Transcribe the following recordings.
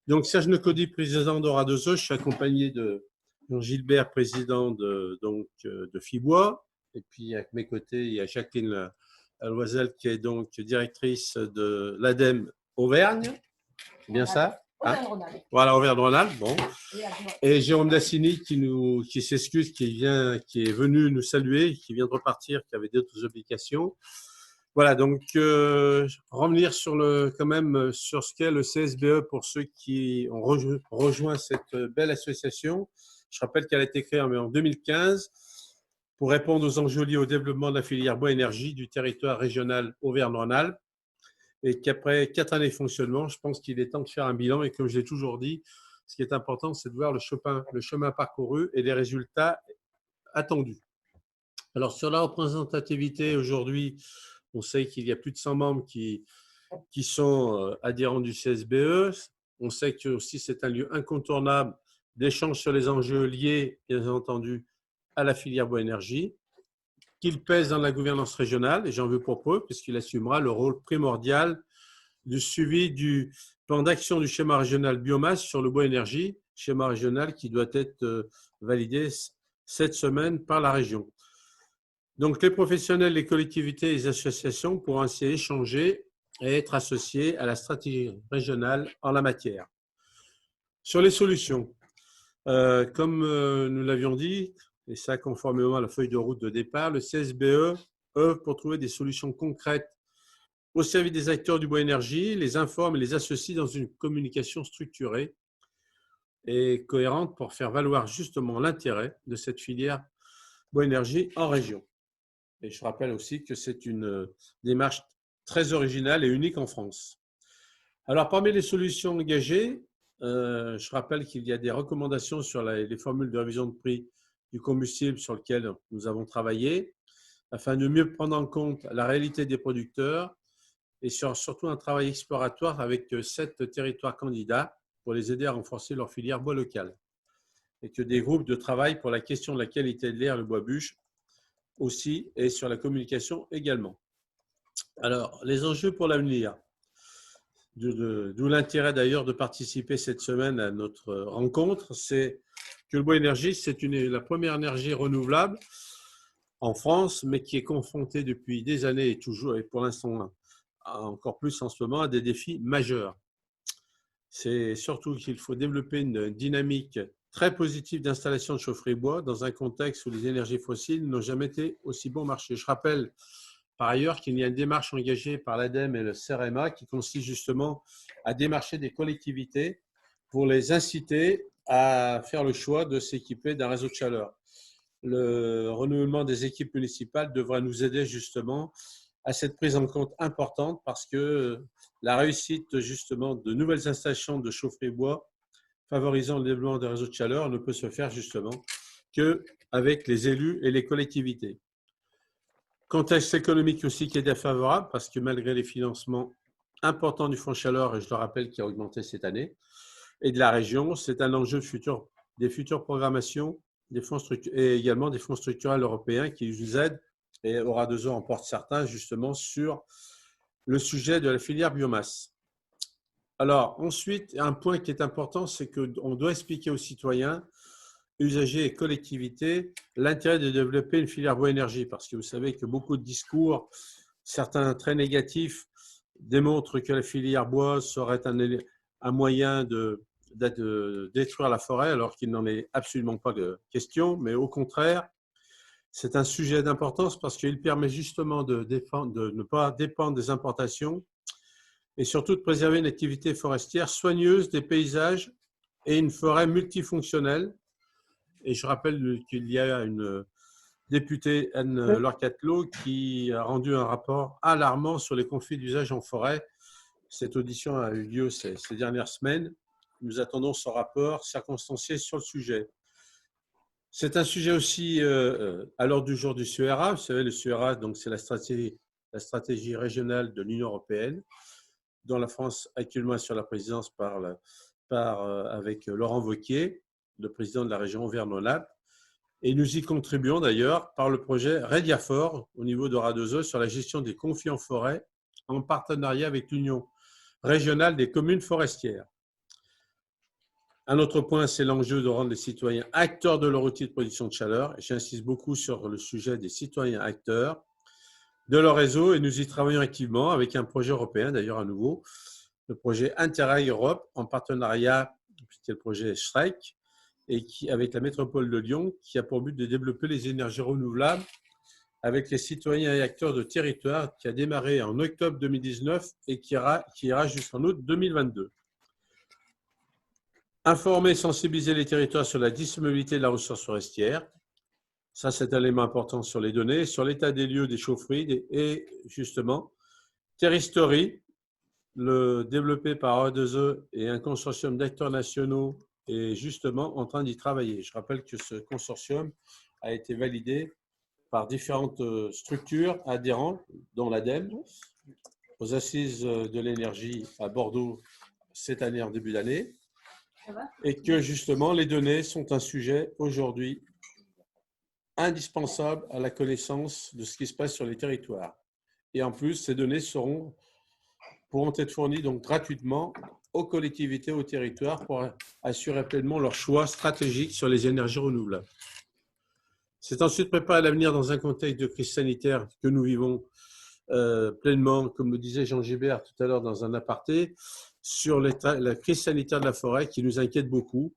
Donc, Serge Nocody, président d'Ora2O, je suis accompagné de Jean Gilbert, président de Fibois. Et puis, à mes côtés, il y a Jacqueline Loisel, qui est donc directrice de l'ADEME Auvergne. C'est bien ça? Auvergne-Rhône-Alpes. Voilà, Auvergne-Rhône-Alpes, bon. Et Jérôme Dassini qui s'excuse, qui est venu nous saluer, qui vient de repartir, qui avait d'autres obligations. Voilà, donc revenir quand même sur ce qu'est le CSBE pour ceux qui ont rejoint cette belle association. Je rappelle qu'elle a été créée en 2015 pour répondre aux enjeux liés au développement de la filière bois-énergie du territoire régional Auvergne-Rhône-Alpes, et qu'après 4 années de fonctionnement, je pense qu'il est temps de faire un bilan. Et comme je l'ai toujours dit, ce qui est important, c'est de voir le chemin parcouru et les résultats attendus. Alors, sur la représentativité, aujourd'hui, on sait qu'il y a plus de 100 membres qui sont adhérents du CSBE. On sait que aussi c'est un lieu incontournable d'échange sur les enjeux liés, bien entendu, à la filière bois-énergie, qu'il pèse dans la gouvernance régionale, et j'en veux pour preuve, puisqu'il assumera le rôle primordial du suivi du plan d'action du schéma régional biomasse sur le bois-énergie, schéma régional qui doit être validé cette semaine par la région. Donc, les professionnels, les collectivités et les associations pourront ainsi échanger et être associés à la stratégie régionale en la matière. Sur les solutions, comme nous l'avions dit, et ça conformément à la feuille de route de départ, le CSBE œuvre pour trouver des solutions concrètes au service des acteurs du bois-énergie, les informe et les associe dans une communication structurée et cohérente pour faire valoir justement l'intérêt de cette filière bois-énergie en région. Et je rappelle aussi que c'est une démarche très originale et unique en France. Alors, parmi les solutions engagées, je rappelle qu'il y a des recommandations sur les formules de révision de prix du combustible sur lesquelles nous avons travaillé, afin de mieux prendre en compte la réalité des producteurs et surtout un travail exploratoire avec 7 territoires candidats pour les aider à renforcer leur filière bois locale. Et que des groupes de travail pour la question de la qualité de l'air, le bois bûche, aussi, et sur la communication également. Alors, les enjeux pour l'avenir, d'où l'intérêt d'ailleurs de participer cette semaine à notre rencontre, c'est que le bois-énergie, c'est la première énergie renouvelable en France, mais qui est confrontée depuis des années et toujours, et pour l'instant encore plus en ce moment, à des défis majeurs. C'est surtout qu'il faut développer une dynamique très positive d'installation de chaufferie bois dans un contexte où les énergies fossiles n'ont jamais été aussi bon marché. Je rappelle par ailleurs qu'il y a une démarche engagée par l'ADEME et le CEREMA qui consiste justement à démarcher des collectivités pour les inciter à faire le choix de s'équiper d'un réseau de chaleur. Le renouvellement des équipes municipales devrait nous aider justement à cette prise en compte importante, parce que la réussite justement de nouvelles installations de chaufferie bois favorisant le développement des réseaux de chaleur ne peut se faire justement qu'avec les élus et les collectivités. Contexte économique aussi qui est défavorable, parce que malgré les financements importants du Fonds Chaleur, et je le rappelle qui a augmenté cette année, et de la région, c'est un enjeu des futures programmations et également des fonds structurels européens qui nous aident, et Ora2O en porte certains justement sur le sujet de la filière biomasse. Alors ensuite, un point qui est important, c'est qu'on doit expliquer aux citoyens, usagers et collectivités l'intérêt de développer une filière bois-énergie, parce que vous savez que beaucoup de discours, certains très négatifs, démontrent que la filière bois serait un moyen de détruire la forêt, alors qu'il n'en est absolument pas de question, mais au contraire, c'est un sujet d'importance parce qu'il permet justement de ne pas dépendre des importations et surtout de préserver une activité forestière soigneuse des paysages et une forêt multifonctionnelle. Et je rappelle qu'il y a une députée, Anne-Laure Catelot, qui a rendu un rapport alarmant sur les conflits d'usage en forêt. Cette audition a eu lieu ces dernières semaines. Nous attendons son rapport circonstancié sur le sujet. C'est un sujet aussi à l'ordre du jour du CERA. Vous savez, le CERA, c'est la stratégie régionale de l'Union européenne, dont la France actuellement est sur la présidence avec Laurent Wauquiez, le président de la région Auvergne-Rhône-Alpes. Et nous y contribuons d'ailleurs par le projet Rediafor au niveau d'Ora2O sur la gestion des conflits en forêt en partenariat avec l'Union régionale des communes forestières. Un autre point, c'est l'enjeu de rendre les citoyens acteurs de leur outil de production de chaleur. J'insiste beaucoup sur le sujet des citoyens acteurs de leur réseau et nous y travaillons activement avec un projet européen, d'ailleurs à nouveau, le projet Interreg Europe en partenariat, c'était le projet Shrek, et avec la métropole de Lyon, qui a pour but de développer les énergies renouvelables avec les citoyens et acteurs de territoire, qui a démarré en octobre 2019 et qui ira jusqu'en août 2022. Informer et sensibiliser les territoires sur la disponibilité de la ressource forestière. Ça, c'est un élément important sur les données, sur l'état des lieux des chaufferies et justement, Terristory, développé par A2E et un consortium d'acteurs nationaux est justement en train d'y travailler. Je rappelle que ce consortium a été validé par différentes structures adhérentes, dont l'ADEME, aux assises de l'énergie à Bordeaux cette année, en début d'année, et que justement les données sont un sujet aujourd'hui indispensable à la connaissance de ce qui se passe sur les territoires. Et en plus, ces données pourront être fournies donc gratuitement aux collectivités, aux territoires pour assurer pleinement leur choix stratégique sur les énergies renouvelables. C'est ensuite préparer l'avenir dans un contexte de crise sanitaire que nous vivons pleinement, comme le disait Jean Gibert tout à l'heure dans un aparté, sur la crise sanitaire de la forêt qui nous inquiète beaucoup,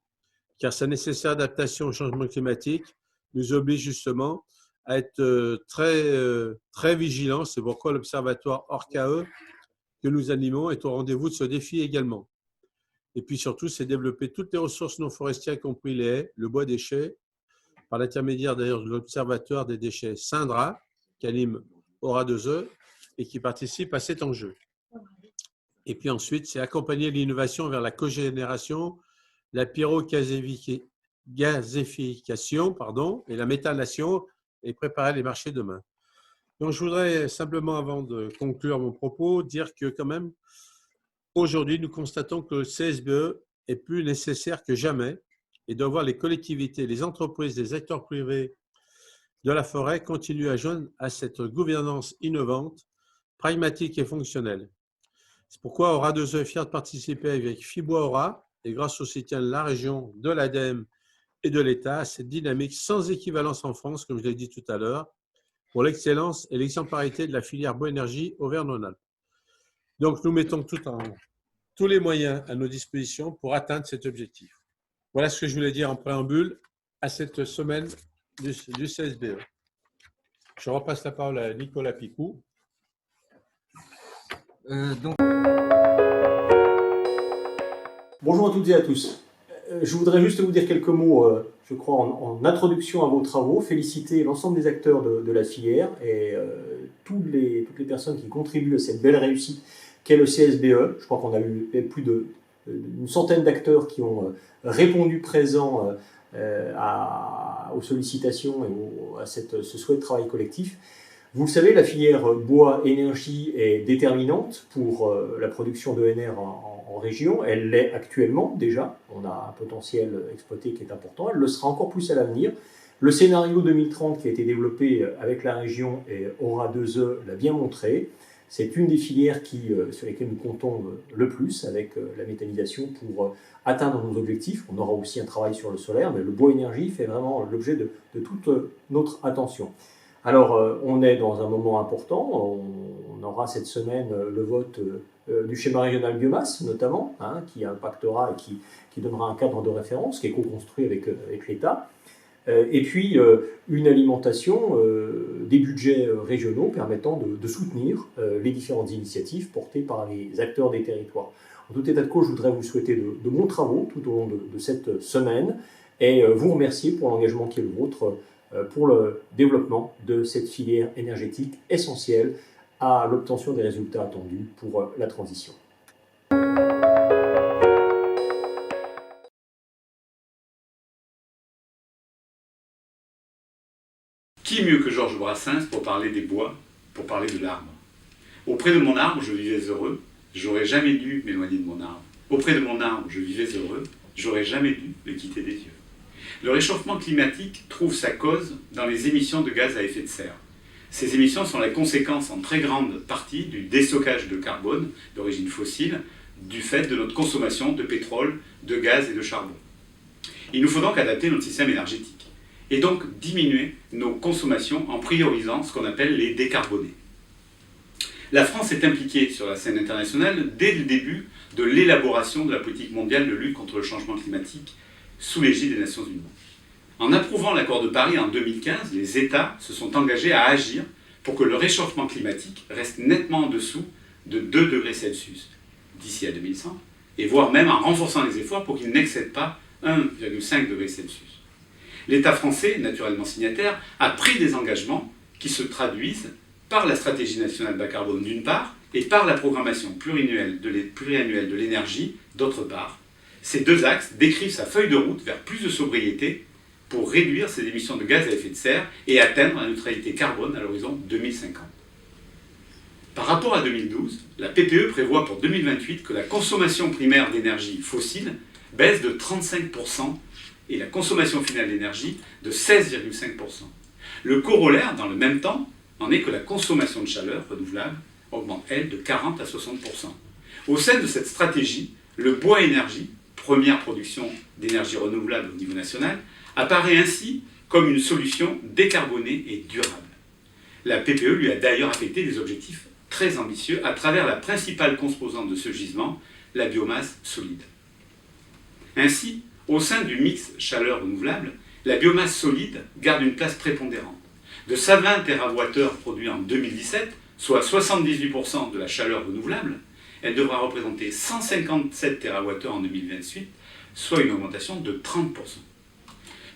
car sa nécessaire adaptation au changement climatique nous oblige justement à être très vigilants. C'est pourquoi l'Observatoire Orcae que nous animons est au rendez-vous de ce défi également. Et puis surtout, c'est développer toutes les ressources non forestières, y compris les haies, le bois déchet, par l'intermédiaire d'ailleurs de l'Observatoire des déchets Syndra, qui anime Aura2E et qui participe à cet enjeu. Et puis ensuite, c'est accompagner l'innovation vers la cogénération, la pyrogazéfication et la méthylation et préparer les marchés demain. Donc, je voudrais simplement, avant de conclure mon propos, dire que quand même, aujourd'hui, nous constatons que le CSBE est plus nécessaire que jamais et doit voir les collectivités, les entreprises, les acteurs privés de la forêt continuer à joindre à cette gouvernance innovante, pragmatique et fonctionnelle. C'est pourquoi Aura2E est fier de participer avec Fibois Aura et grâce au soutien de la région, de l'ADEME et de l'État à cette dynamique sans équivalence en France, comme je l'ai dit tout à l'heure, pour l'excellence et l'exemplarité de la filière Boénergie Auvergne-Rhône-Alpes. Donc, nous mettons tous les moyens à nos dispositions pour atteindre cet objectif. Voilà ce que je voulais dire en préambule à cette semaine du CSBE. Je repasse la parole à Nicolas Picou. Bonjour à toutes et à tous. Je voudrais juste vous dire quelques mots, je crois, en introduction à vos travaux, féliciter l'ensemble des acteurs de la filière et toutes les personnes qui contribuent à cette belle réussite qu'est le CSBE. Je crois qu'on a eu plus d'une centaine d'acteurs qui ont répondu présent aux sollicitations et à ce souhait de travail collectif. Vous le savez, la filière bois-énergie est déterminante pour la production d'ENR en région. Elle l'est actuellement déjà. On a un potentiel exploité qui est important. Elle le sera encore plus à l'avenir. Le scénario 2030 qui a été développé avec la région et Aura2E l'a bien montré. C'est une des filières sur lesquelles nous comptons le plus avec la méthanisation pour atteindre nos objectifs. On aura aussi un travail sur le solaire, mais le bois-énergie fait vraiment l'objet de toute notre attention. Alors, on est dans un moment important. On aura cette semaine le vote du schéma régional biomasse, notamment, qui impactera et qui donnera un cadre de référence, qui est co-construit avec l'État. Et puis, une alimentation des budgets régionaux permettant de soutenir les différentes initiatives portées par les acteurs des territoires. En tout état de cause, je voudrais vous souhaiter de bons travaux tout au long de cette semaine et vous remercier pour l'engagement qui est le vôtre pour le développement de cette filière énergétique essentielle à l'obtention des résultats attendus pour la transition. Qui mieux que Georges Brassens pour parler des bois, pour parler de l'arbre? Auprès de mon arbre, je vivais heureux, j'aurais jamais dû m'éloigner de mon arbre. Auprès de mon arbre, je vivais heureux, j'aurais jamais dû le quitter des yeux. Le réchauffement climatique trouve sa cause dans les émissions de gaz à effet de serre. Ces émissions sont la conséquence en très grande partie du déstockage de carbone d'origine fossile du fait de notre consommation de pétrole, de gaz et de charbon. Il nous faut donc adapter notre système énergétique et donc diminuer nos consommations en priorisant ce qu'on appelle les décarbonés. La France est impliquée sur la scène internationale dès le début de l'élaboration de la politique mondiale de lutte contre le changement climatique sous l'égide des Nations Unies. En approuvant l'accord de Paris en 2015, les États se sont engagés à agir pour que le réchauffement climatique reste nettement en dessous de 2 degrés Celsius d'ici à 2100, et voire même en renforçant les efforts pour qu'il n'excède pas 1,5 degré Celsius. L'État français, naturellement signataire, a pris des engagements qui se traduisent par la stratégie nationale bas carbone d'une part, et par la programmation pluriannuelle de l'énergie d'autre part. Ces deux axes décrivent sa feuille de route vers plus de sobriété pour réduire ses émissions de gaz à effet de serre et atteindre la neutralité carbone à l'horizon 2050. Par rapport à 2012, la PPE prévoit pour 2028 que la consommation primaire d'énergie fossile baisse de 35% et la consommation finale d'énergie de 16,5%. Le corollaire, dans le même temps, en est que la consommation de chaleur renouvelable augmente, elle, de 40 à 60%. Au sein de cette stratégie, le bois énergie, première production d'énergie renouvelable au niveau national, apparaît ainsi comme une solution décarbonée et durable. La PPE lui a d'ailleurs affecté des objectifs très ambitieux à travers la principale composante de ce gisement, la biomasse solide. Ainsi, au sein du mix chaleur renouvelable, la biomasse solide garde une place prépondérante. De 120 TWh produits en 2017, soit 78% de la chaleur renouvelable, elle devra représenter 157 TWh en 2028, soit une augmentation de 30%.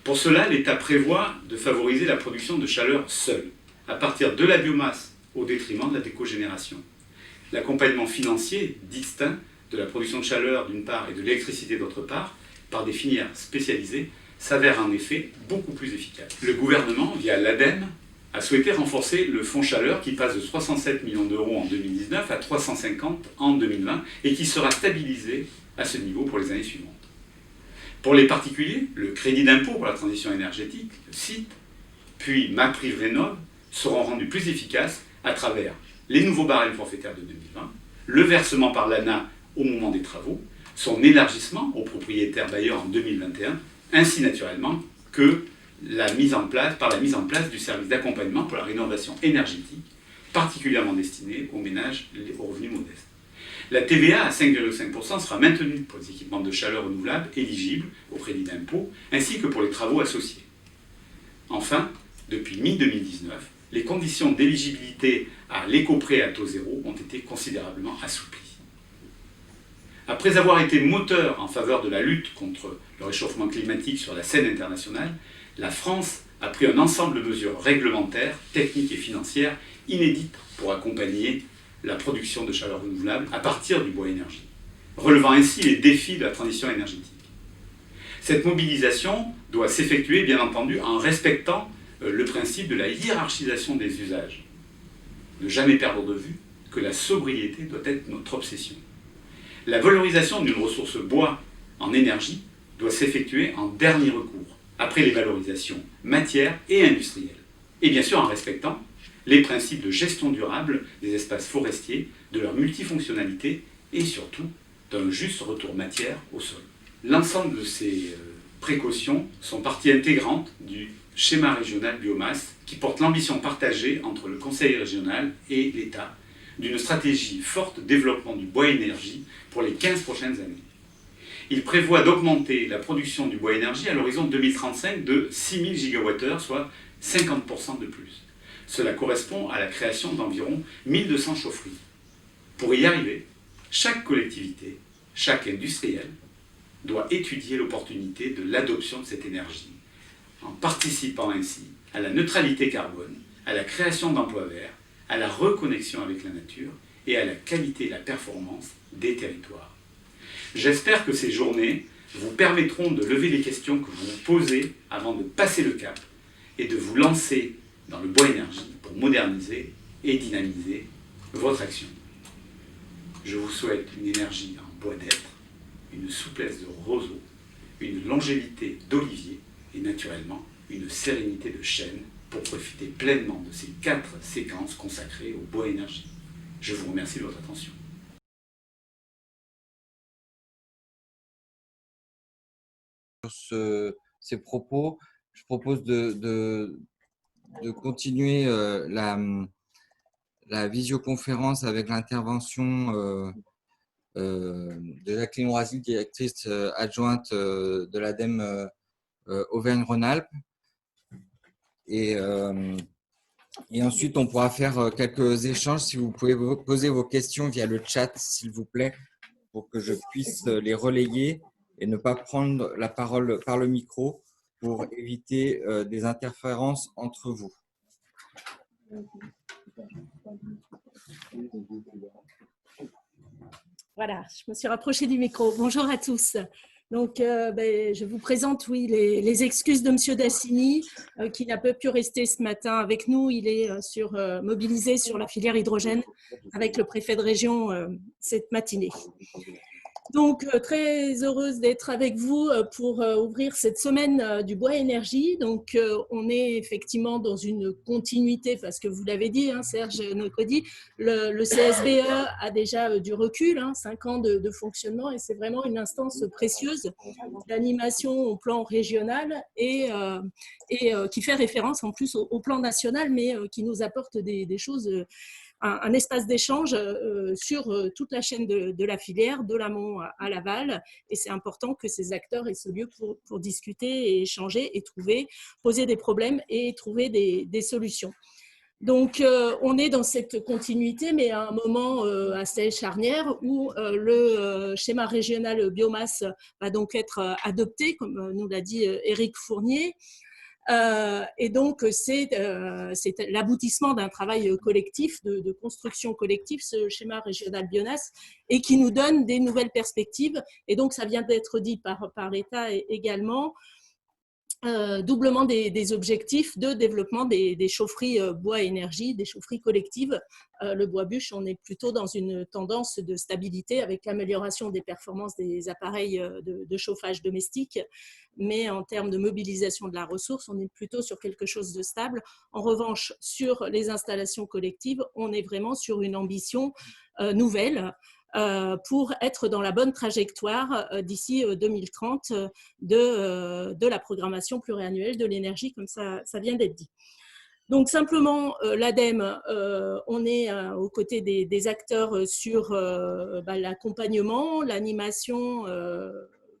Pour cela, l'État prévoit de favoriser la production de chaleur seule, à partir de la biomasse au détriment de la décogénération. L'accompagnement financier distinct de la production de chaleur d'une part et de l'électricité d'autre part, par des filières spécialisées, s'avère en effet beaucoup plus efficace. Le gouvernement, via l'ADEME, a souhaité renforcer le fonds chaleur qui passe de 67 millions d'euros en 2019 à 350 en 2020 et qui sera stabilisé à ce niveau pour les années suivantes. Pour les particuliers, le crédit d'impôt pour la transition énergétique, le CIT, puis MaPrimeRénov' seront rendus plus efficaces à travers les nouveaux barèmes forfaitaires de 2020, le versement par l'ANA au moment des travaux, son élargissement aux propriétaires bailleurs en 2021, ainsi naturellement que la mise en place du service d'accompagnement pour la rénovation énergétique, particulièrement destiné aux ménages aux revenus modestes. La TVA à 5,5% sera maintenue pour les équipements de chaleur renouvelable éligibles au crédit d'impôt, ainsi que pour les travaux associés. Enfin, depuis mi-2019, les conditions d'éligibilité à l'éco-prêt à taux zéro ont été considérablement assouplies. Après avoir été moteur en faveur de la lutte contre le réchauffement climatique sur la scène internationale, la France a pris un ensemble de mesures réglementaires, techniques et financières inédites pour accompagner la production de chaleur renouvelable à partir du bois énergie, relevant ainsi les défis de la transition énergétique. Cette mobilisation doit s'effectuer, bien entendu, en respectant le principe de la hiérarchisation des usages. Ne jamais perdre de vue que la sobriété doit être notre obsession. La valorisation d'une ressource bois en énergie doit s'effectuer en dernier recours, après les valorisations matières et industrielles, et bien sûr en respectant les principes de gestion durable des espaces forestiers, de leur multifonctionnalité et surtout d'un juste retour matière au sol. L'ensemble de ces précautions sont partie intégrante du schéma régional biomasse qui porte l'ambition partagée entre le Conseil régional et l'État d'une stratégie forte de développement du bois énergie pour les 15 prochaines années. Il prévoit d'augmenter la production du bois énergie à l'horizon 2035 de 6000 GWh, soit 50% de plus. Cela correspond à la création d'environ 1200 chaufferies. Pour y arriver, chaque collectivité, chaque industriel doit étudier l'opportunité de l'adoption de cette énergie, en participant ainsi à la neutralité carbone, à la création d'emplois verts, à la reconnexion avec la nature et à la qualité et la performance des territoires. J'espère que ces journées vous permettront de lever les questions que vous vous posez avant de passer le cap et de vous lancer dans le bois énergie pour moderniser et dynamiser votre action. Je vous souhaite une énergie en bois d'être, une souplesse de roseau, une longévité d'olivier et naturellement une sérénité de chêne pour profiter pleinement de ces 4 séquences consacrées au bois énergie. Je vous remercie de votre attention. ces propos, je propose de continuer la visioconférence avec l'intervention de Jacqueline Loisy, directrice adjointe de l'ADEME Auvergne-Rhône-Alpes. Et ensuite, on pourra faire quelques échanges. Si vous pouvez poser vos questions via le chat, s'il vous plaît, pour que je puisse les relayer et ne pas prendre la parole par le micro pour éviter des interférences entre vous. Voilà, je me suis rapprochée du micro. Bonjour à tous. Donc, je vous présente les excuses de M. Dassini, qui n'a pas pu rester ce matin avec nous. Il est mobilisé sur la filière hydrogène avec le préfet de région cette matinée. Donc, très heureuse d'être avec vous pour ouvrir cette semaine du bois énergie. Donc, on est effectivement dans une continuité, parce que vous l'avez dit, hein, Serge Nocody, le CSBE a déjà du recul, 5 ans de fonctionnement, et c'est vraiment une instance précieuse d'animation au plan régional et qui fait référence en plus au plan national, mais qui nous apporte des choses un espace d'échange sur toute la chaîne de la filière, de l'amont à l'aval. Et c'est important que ces acteurs aient ce lieu pour discuter et échanger et poser des problèmes et trouver des solutions. Donc, on est dans cette continuité, mais à un moment assez charnière où le schéma régional biomasse va donc être adopté, comme nous l'a dit Éric Fournier. Et donc, c'est l'aboutissement d'un travail collectif, de construction collective, ce schéma régional biomasse, et qui nous donne des nouvelles perspectives. Et donc, ça vient d'être dit par l'État également, doublement des objectifs de développement des chaufferies bois-énergie, des chaufferies collectives. Le bois-bûche, on est plutôt dans une tendance de stabilité avec l'amélioration des performances des appareils de chauffage domestique, mais en termes de mobilisation de la ressource, on est plutôt sur quelque chose de stable. En revanche, sur les installations collectives, on est vraiment sur une ambition nouvelle, pour être dans la bonne trajectoire d'ici 2030 de la programmation pluriannuelle de l'énergie, comme ça vient d'être dit. Donc simplement, l'ADEME, on est aux côtés des acteurs sur l'accompagnement, l'animation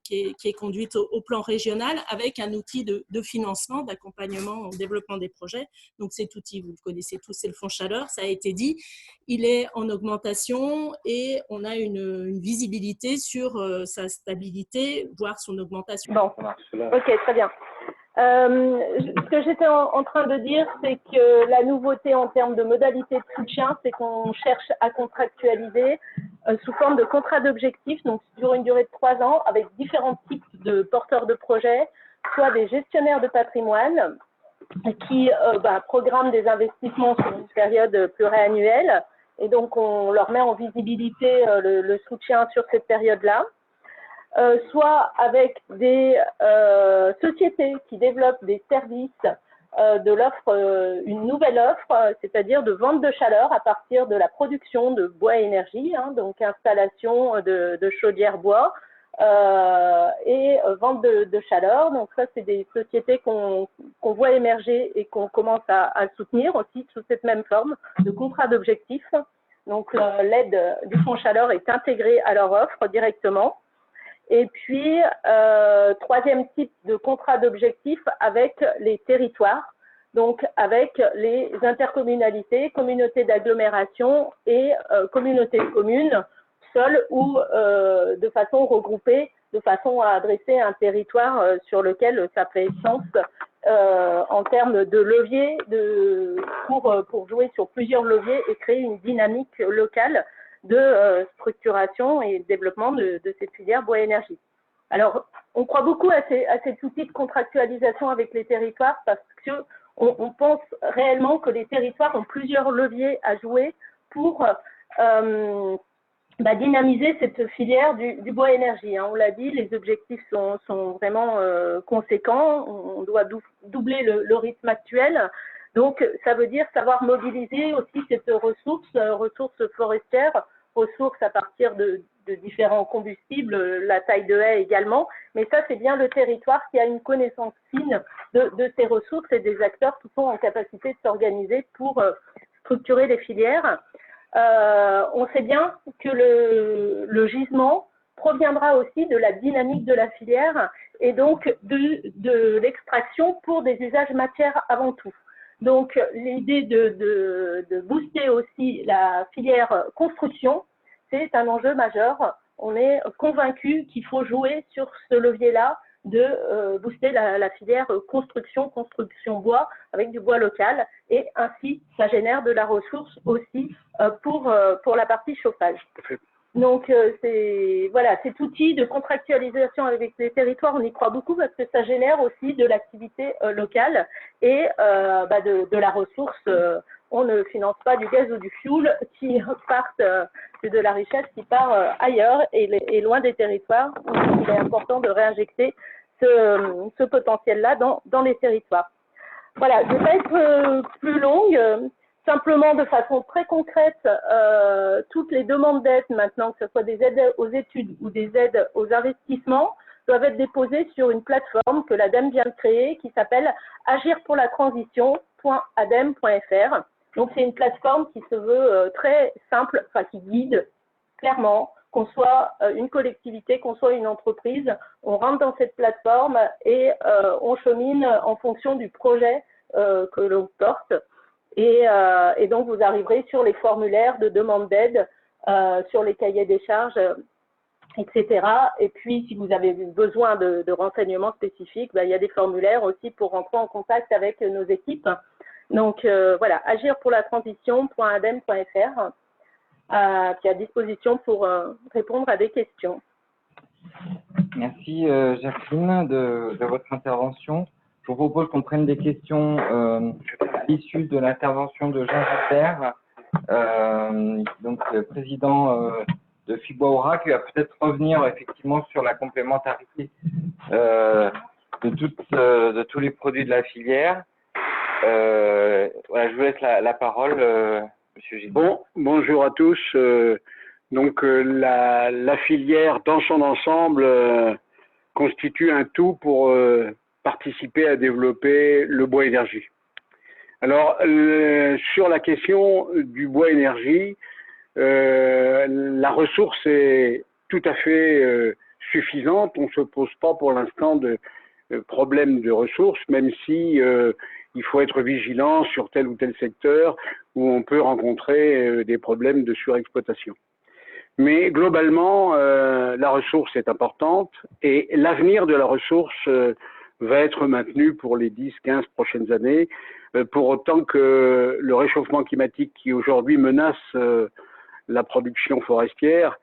qui est conduite au plan régional avec un outil de financement, d'accompagnement au développement des projets. Donc cet outil, vous le connaissez tous, c'est le Fonds Chaleur, ça a été dit. Il est en augmentation et on a une visibilité sur sa stabilité, voire son augmentation. Bon, ok, très bien. Ce que j'étais en train de dire, c'est que la nouveauté en termes de modalité de soutien, c'est qu'on cherche à contractualiser sous forme de contrat d'objectifs, donc sur une durée de 3 ans, avec différents types de porteurs de projets, soit des gestionnaires de patrimoine qui programment des investissements sur une période pluriannuelle, et donc on leur met en visibilité le soutien sur cette période-là. Soit avec des sociétés qui développent des services de l'offre, une nouvelle offre, c'est-à-dire de vente de chaleur à partir de la production de bois énergie, donc installation de chaudières bois et vente de chaleur. Donc ça, c'est des sociétés qu'on voit émerger et qu'on commence à soutenir aussi sous cette même forme de contrat d'objectifs. Donc l'aide du Fonds Chaleur est intégrée à leur offre directement. Et puis, troisième type de contrat d'objectif avec les territoires, donc avec les intercommunalités, communautés d'agglomération et communautés de communes, seules ou de façon regroupée, de façon à adresser un territoire sur lequel ça fait sens en termes de levier, pour jouer sur plusieurs leviers et créer une dynamique locale de structuration et développement de cette filière bois-énergie. Alors, on croit beaucoup à cet outil de contractualisation avec les territoires parce qu'on pense réellement que les territoires ont plusieurs leviers à jouer pour dynamiser cette filière du bois-énergie. On l'a dit, les objectifs sont vraiment conséquents. On doit doubler le rythme actuel. Donc, ça veut dire savoir mobiliser aussi cette ressource forestière, ressources à partir différents combustibles, la taille de haie également. Mais ça, c'est bien le territoire qui a une connaissance fine de ces ressources et des acteurs qui sont en capacité de s'organiser pour structurer les filières. On sait bien que le gisement proviendra aussi de la dynamique de la filière et donc de l'extraction pour des usages matières avant tout. Donc, l'idée de booster aussi la filière construction, c'est un enjeu majeur. On est convaincu qu'il faut jouer sur ce levier-là de booster la filière construction bois avec du bois local et ainsi ça génère de la ressource aussi pour la partie chauffage. Donc voilà, cet outil de contractualisation avec les territoires, on y croit beaucoup parce que ça génère aussi de l'activité locale et de la ressource. On ne finance pas du gaz ou du fioul qui partent, c'est de la richesse qui part ailleurs et loin des territoires. Donc, il est important de réinjecter ce potentiel-là dans les territoires. Voilà, je ne vais pas être plus longue. Simplement, de façon très concrète, toutes les demandes d'aide maintenant, que ce soit des aides aux études ou des aides aux investissements, doivent être déposées sur une plateforme que l'ADEME vient de créer qui s'appelle agirpourlatransition.adem.fr. Donc, c'est une plateforme qui se veut très simple, enfin qui guide clairement, qu'on soit une collectivité, qu'on soit une entreprise. On rentre dans cette plateforme et on chemine en fonction du projet que l'on porte. Et donc, vous arriverez sur les formulaires de demande d'aide, sur les cahiers des charges, etc. Et puis, si vous avez besoin de renseignements spécifiques, il y a des formulaires aussi pour rentrer en contact avec nos équipes. Donc, voilà, agirpourlatransition.adem.fr, qui est à disposition pour répondre à des questions. Merci Jacqueline de votre intervention. Je vous propose qu'on prenne des questions à l'issue de l'intervention de Jean Gilbert, donc président de Figbois Aura, qui va peut-être revenir effectivement sur la complémentarité de tous les produits de la filière. Voilà, je vous laisse la parole, Monsieur Gilbert. Bonjour à tous. La filière dans son ensemble constitue un tout pour participer à développer le bois énergie. Alors, sur la question du bois énergie, la ressource est tout à fait suffisante. On ne se pose pas pour l'instant de problème de ressources, même si il faut être vigilant sur tel ou tel secteur où on peut rencontrer des problèmes de surexploitation. Mais globalement, la ressource est importante et l'avenir de la ressource va être maintenu pour les 10-15 prochaines années, pour autant que le réchauffement climatique qui aujourd'hui menace la production forestière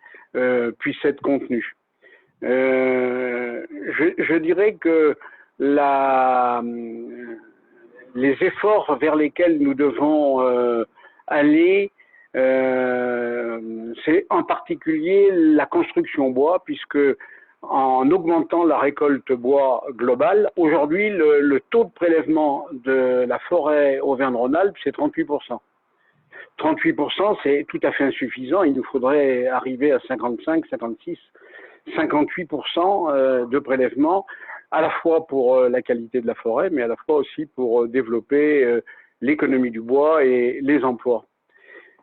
puisse être contenu. Je dirais que les efforts vers lesquels nous devons aller, c'est en particulier la construction bois, puisque en augmentant la récolte bois globale, aujourd'hui le taux de prélèvement de la forêt Auvergne-Rhône-Alpes, c'est 38%. 38%, c'est tout à fait insuffisant. Il nous faudrait arriver à 55, 56, 58% de prélèvement, à la fois pour la qualité de la forêt, mais à la fois aussi pour développer l'économie du bois et les emplois.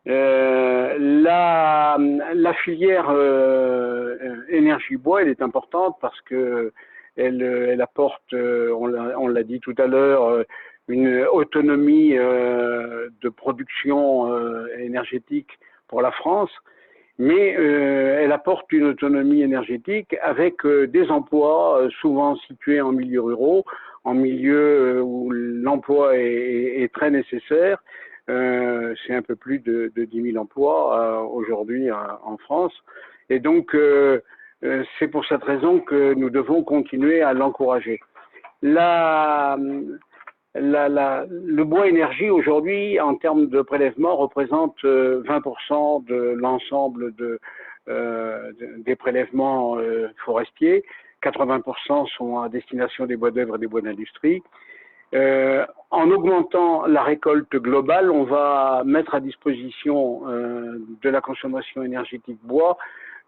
La filière énergie bois, elle est importante parce que elle apporte, on l'a dit tout à l'heure, une autonomie de production énergétique pour la France, mais elle apporte une autonomie énergétique avec des emplois souvent situés en milieux ruraux, en milieux où l'emploi est très nécessaire. C'est un peu plus de 10 000 emplois aujourd'hui en France. Et donc, c'est pour cette raison que nous devons continuer à l'encourager. Le bois énergie aujourd'hui, en termes de prélèvement, représente 20% de l'ensemble des prélèvements forestiers. 80% sont à destination des bois d'œuvre et des bois d'industrie. En augmentant la récolte globale, on va mettre à disposition de la consommation énergétique bois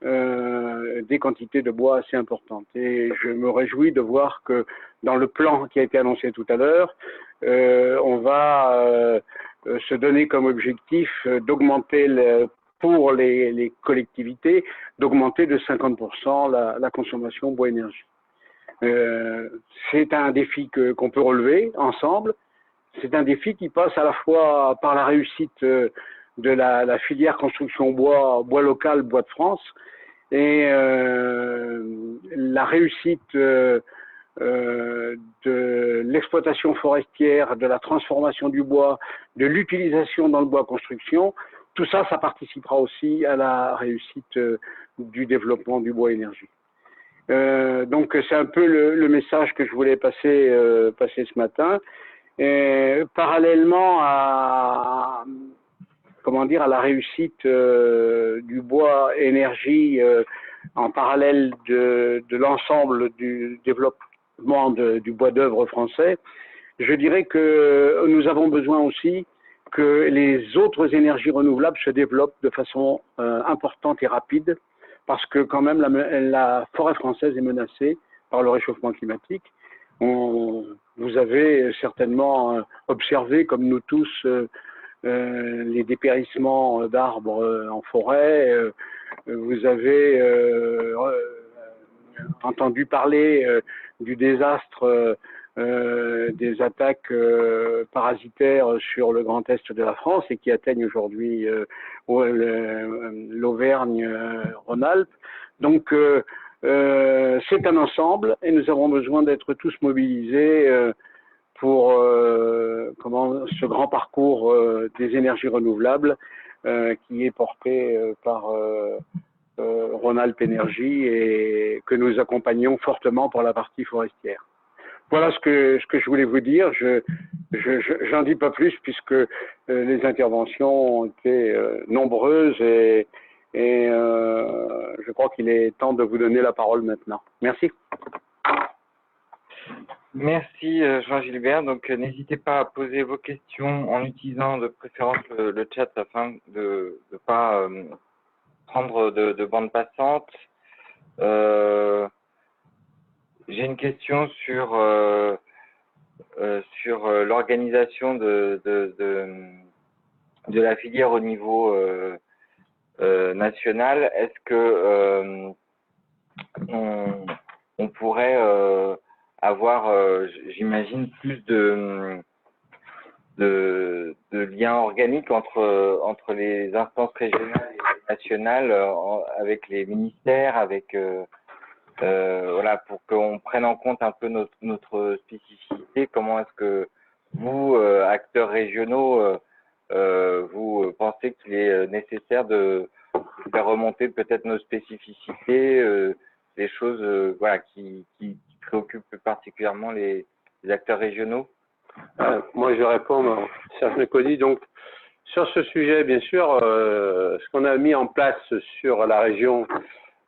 des quantités de bois assez importantes. Et je me réjouis de voir que dans le plan qui a été annoncé tout à l'heure, on va se donner comme objectif d'augmenter pour les collectivités, d'augmenter de 50% la consommation bois-énergie. C'est un défi qu'on peut relever ensemble. C'est un défi qui passe à la fois par la réussite de la filière construction bois local, bois de France, et la réussite de l'exploitation forestière, de la transformation du bois, de l'utilisation dans le bois construction. Tout ça, ça participera aussi à la réussite du développement du bois énergie. Donc c'est un peu le message que je voulais passer ce matin. Parallèlement à la réussite du bois énergie en parallèle de l'ensemble du développement du bois d'œuvre français, je dirais que nous avons besoin aussi que les autres énergies renouvelables se développent de façon importante et rapide, parce que quand même la forêt française est menacée par le réchauffement climatique. Vous avez certainement observé, comme nous tous, les dépérissements d'arbres en forêt. Vous avez entendu parler du désastre des attaques parasitaires sur le Grand Est de la France et qui atteignent aujourd'hui l'Auvergne-Rhône-Alpes. Donc, c'est un ensemble et nous avons besoin d'être tous mobilisés pour ce grand parcours des énergies renouvelables qui est porté par Rhône-Alpes Énergie et que nous accompagnons fortement pour la partie forestière. Voilà ce que je voulais vous dire. J'en dis pas plus puisque les interventions ont été nombreuses et je crois qu'il est temps de vous donner la parole maintenant. Merci. Merci Jean-Gilbert. Donc n'hésitez pas à poser vos questions en utilisant de préférence le chat afin de ne pas prendre de bande passante. J'ai une question sur l'organisation de la filière au niveau national. Est-ce que on pourrait avoir, j'imagine, plus de liens organiques entre les instances régionales et nationales, avec les ministères, avec voilà, pour qu'on prenne en compte un peu notre spécificité. Comment est-ce que vous, acteurs régionaux, vous pensez qu'il est nécessaire de faire remonter peut-être nos spécificités, des choses voilà, qui préoccupent plus particulièrement les acteurs régionaux? Moi, je réponds, Serge Mécody. Donc, sur ce sujet, bien sûr, ce qu'on a mis en place sur la région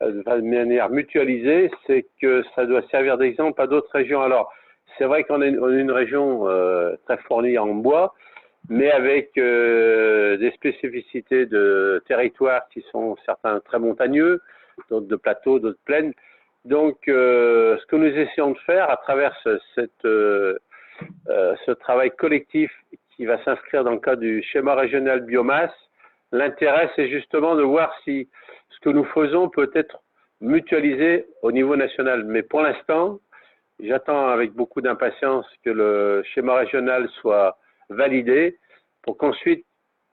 de manière mutualisée, c'est que ça doit servir d'exemple à d'autres régions. Alors, c'est vrai qu'on est une région très fournie en bois, mais avec des spécificités de territoires qui sont certains très montagneux, d'autres de plateaux, d'autres plaines. Donc, ce que nous essayons de faire à travers ce travail collectif qui va s'inscrire dans le cadre du schéma régional biomasse, l'intérêt, c'est justement de voir si ce que nous faisons peut être mutualisé au niveau national. Mais pour l'instant, j'attends avec beaucoup d'impatience que le schéma régional soit validé pour qu'ensuite,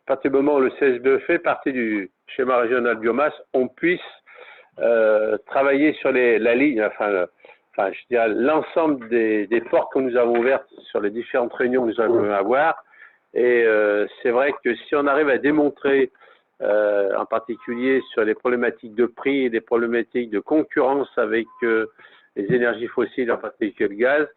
à partir du moment où le CSBE fait partie du schéma régional biomasse, on puisse travailler sur la ligne, je dirais l'ensemble des portes que nous avons ouvertes sur les différentes réunions que nous allons avoir. Et c'est vrai que si on arrive à démontrer, en particulier sur les problématiques de prix et des problématiques de concurrence avec les énergies fossiles, en particulier le gaz,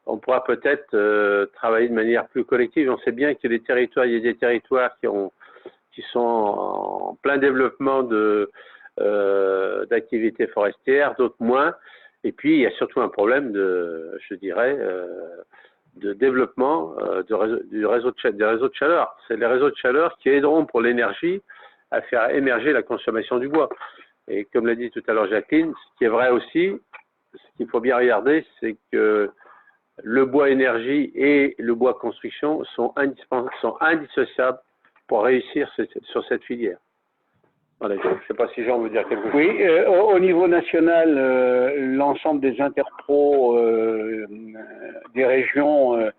on pourra peut-être travailler de manière plus collective. On sait bien que les territoires, il y a des territoires qui sont en plein développement d'activités forestières, d'autres moins. Et puis, il y a surtout un problème de développement des réseaux de chaleur. C'est les réseaux de chaleur qui aideront pour l'énergie à faire émerger la consommation du bois. Et comme l'a dit tout à l'heure Jacqueline, ce qui est vrai aussi, ce qu'il faut bien regarder, c'est que le bois énergie et le bois construction sont indissociables pour réussir sur cette filière. Voilà, je ne sais pas si Jean veut dire quelque chose. Oui, au niveau national, l'ensemble des interpros des régions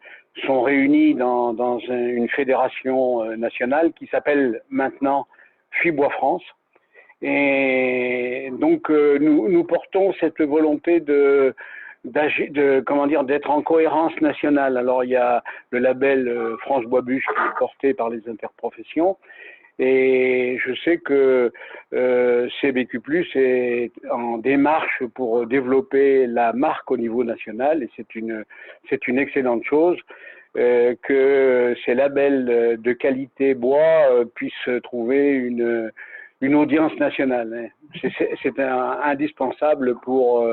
sont réunis dans une fédération nationale qui s'appelle maintenant FIBois France. Et donc, nous portons cette volonté d'être en cohérence nationale. Alors, il y a le label France Bois Bûche qui est porté par les interprofessions. Et je sais que CBQ+ est en démarche pour développer la marque au niveau national, et c'est une excellente chose que ces labels de qualité bois puissent trouver une audience nationale. C'est indispensable pour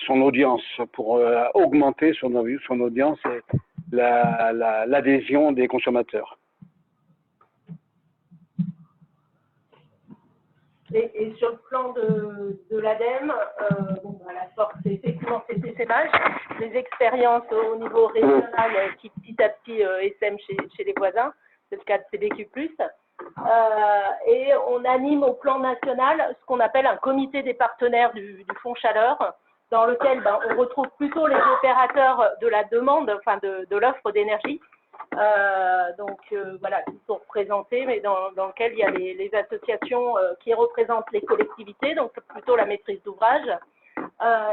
son audience, pour augmenter son audience et l'adhésion des consommateurs. Et sur le plan de l'ADEME, la force, c'est effectivement ces SMH, les expériences au niveau régional qui petit à petit essaiment chez les voisins, c'est le cas de CBQ+. Et on anime au plan national ce qu'on appelle un comité des partenaires du Fonds Chaleur, dans lequel on retrouve plutôt les opérateurs de la demande, enfin de l'offre d'énergie, qui sont représentés, mais dans lequel il y a les associations qui représentent les collectivités, donc plutôt la maîtrise d'ouvrage,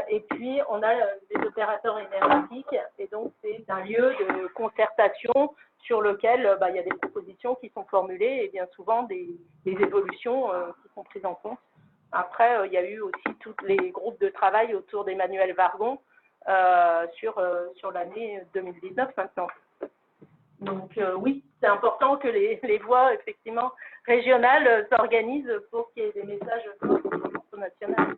et puis on a les opérateurs énergétiques, et donc c'est un lieu de concertation sur lequel il y a des propositions qui sont formulées et bien souvent des évolutions qui sont prises en compte. Après, il y a eu aussi tous les groupes de travail autour d'Emmanuel Vargon sur l'année 2019 maintenant. Donc oui, c'est important que les voies effectivement régionales s'organisent pour qu'il y ait des messages forts au niveau national.